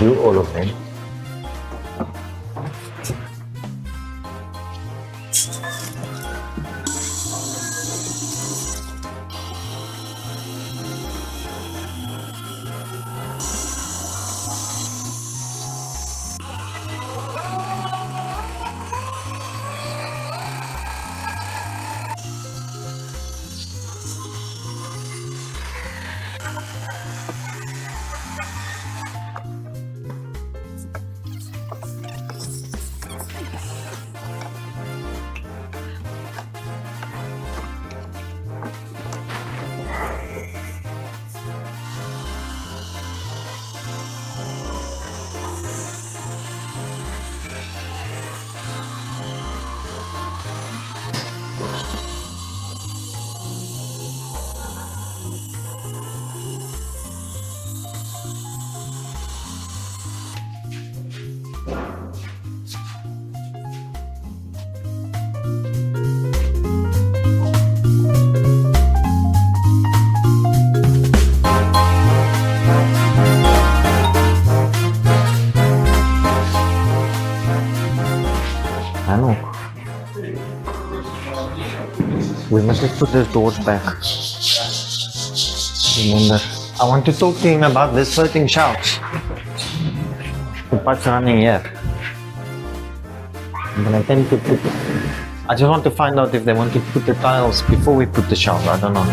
do all of them. We must have put those doors back. Remember, I want to talk to him about this floating shelves. The pipe's running here. But I think I just want to find out if they want to put the tiles before we put the shelf. I don't know.